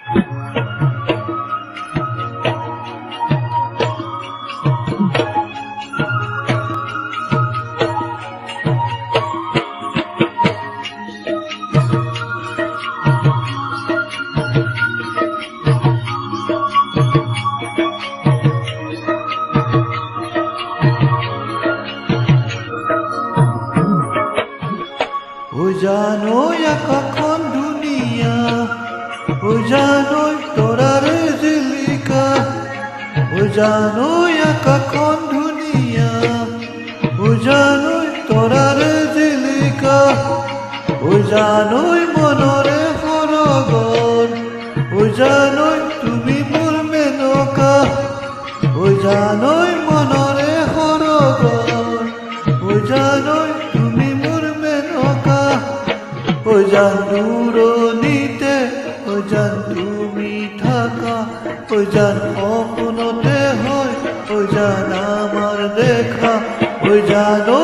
ও জানোই কখন দুনিয়া, ও জানোই তোরার জিলিকা, ও জানোই কখন দুনিয়া, ও জানোই তোরার জিলিকা, ও জানোই মনরে হরগর, ও জানোই তুমি মোর মেনকা, ও জানোই মনরে হরগর, ও জানোই তুমি মোর মেনকা, ও জান দূরনিতে, ও জান তুমি থাকা, ও জান অপনতে হয়, ও জান আমার দেখা, ও জানো